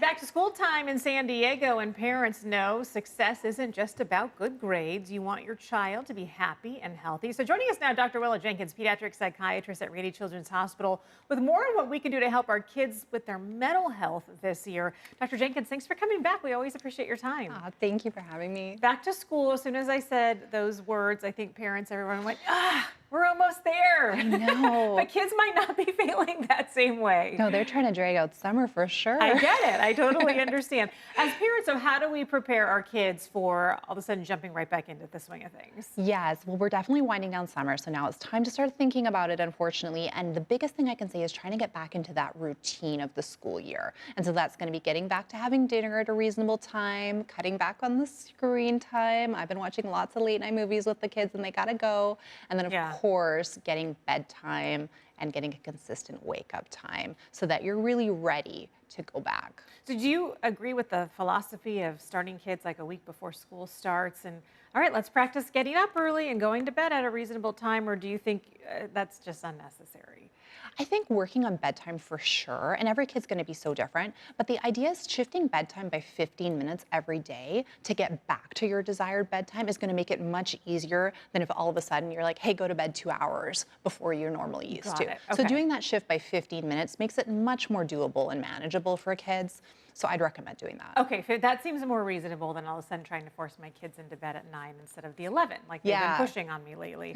back to school time in San Diego, and parents know success isn't just about good grades. You want your child to be happy and healthy. So joining us now, Dr. Willough Jenkins, Pediatric Psychiatrist at Rady Children's Hospital, with more on what we can do to help our kids with their mental health this year. Dr. Jenkins, thanks for coming back. We always appreciate your time. Thank you for having me. Back to school, as soon as I said those words, I think parents, everyone went, we're almost there. I know. But kids might not be feeling that same way. No, they're trying to drag out summer for sure. I get it. I totally understand. As parents, so how do we prepare our kids for all of a sudden jumping right back into the swing of things? Yes, well, we're definitely winding down summer, so now it's time to start thinking about it, unfortunately. And the biggest thing I can say is trying to get back into that routine of the school year. And so that's going to be getting back to having dinner at a reasonable time, cutting back on the screen time. I've been watching lots of late night movies with the kids, and they got to go. And then, of course, getting bedtime and getting a consistent wake-up time so that you're really ready to go back. So do you agree with the philosophy of starting kids like a week before school starts and, all right, let's practice getting up early and going to bed at a reasonable time, or do you think that's just unnecessary? I think working on bedtime for sure, and every kid's going to be so different, but the idea is shifting bedtime by 15 minutes every day to get back to your desired bedtime is going to make it much easier than if all of a sudden you're like, hey, go to bed 2 hours before you're normally used to. Okay. So doing that shift by 15 minutes makes it much more doable and manageable for kids. So I'd recommend doing that. Okay, so that seems more reasonable than all of a sudden trying to force my kids into bed at 9 instead of the 11, like they've been pushing on me lately.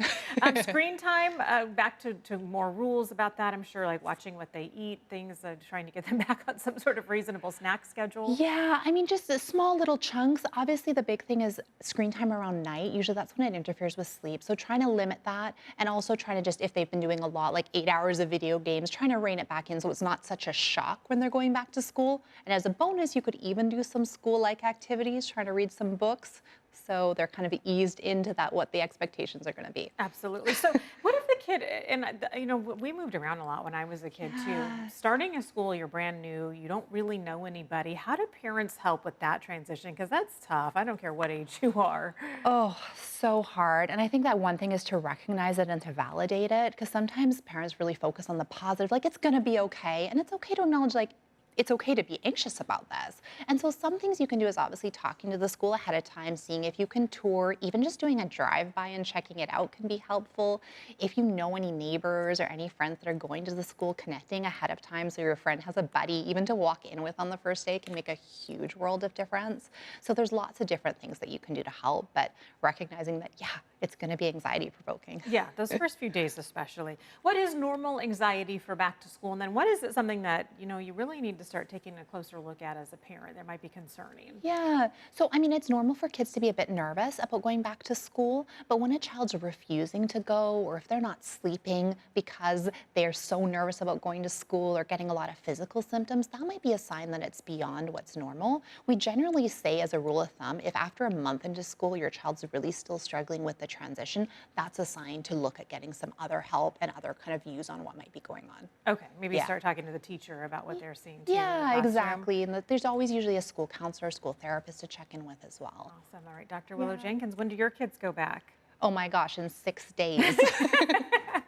Screen time, back to more rules about that, I'm sure, like watching what they eat, things, trying to get them back on some sort of reasonable snack schedule. Yeah, I mean, just the small little chunks. Obviously, the big thing is screen time around night. Usually that's when it interferes with sleep. So trying to limit that, and also trying to just, if they've been doing a lot, like 8 hours of video games, trying to rein it back in so it's not such a shock when they're going back to school. And as a bonus, you could even do some school-like activities, trying to read some books, so they're kind of eased into that, what the expectations are going to be. Absolutely. So what if the kid, and you know, we moved around a lot when I was a kid too. Starting a school, you're brand new, you don't really know anybody. How do parents help with that transition? Because that's tough. I don't care what age you are. Oh, so hard. And I think that one thing is to recognize it and to validate it, because sometimes parents really focus on the positive, like it's going to be okay. And it's okay to acknowledge, like, it's okay to be anxious about this. And so some things you can do is obviously talking to the school ahead of time, seeing if you can tour, even just doing a drive-by and checking it out can be helpful. If you know any neighbors or any friends that are going to the school, connecting ahead of time so your friend has a buddy even to walk in with on the first day can make a huge world of difference. So there's lots of different things that you can do to help, but recognizing that, yeah, it's going to be anxiety provoking. Yeah, those first few days especially. What is normal anxiety for back to school? And then what is it something that, you know, you really need to start taking a closer look at as a parent that might be concerning? Yeah, so I mean, it's normal for kids to be a bit nervous about going back to school, but when a child's refusing to go, or if they're not sleeping because they're so nervous about going to school or getting a lot of physical symptoms, that might be a sign that it's beyond what's normal. We generally say, as a rule of thumb, if after a month into school your child's really still struggling with the transition, that's a sign to look at getting some other help and other kind of views on what might be going on. Okay, maybe start talking to the teacher about what they're seeing too. Yeah, exactly. And there's always usually a school counselor, school therapist to check in with as well. Awesome. All right, Dr. Willough Jenkins, when do your kids go back? Oh my gosh, in 6 days.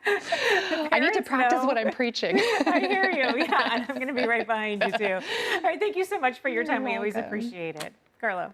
I need to practice what I'm preaching. I hear you. Yeah, and I'm going to be right behind you too. All right, thank you so much for your time. We always appreciate it. Carlo.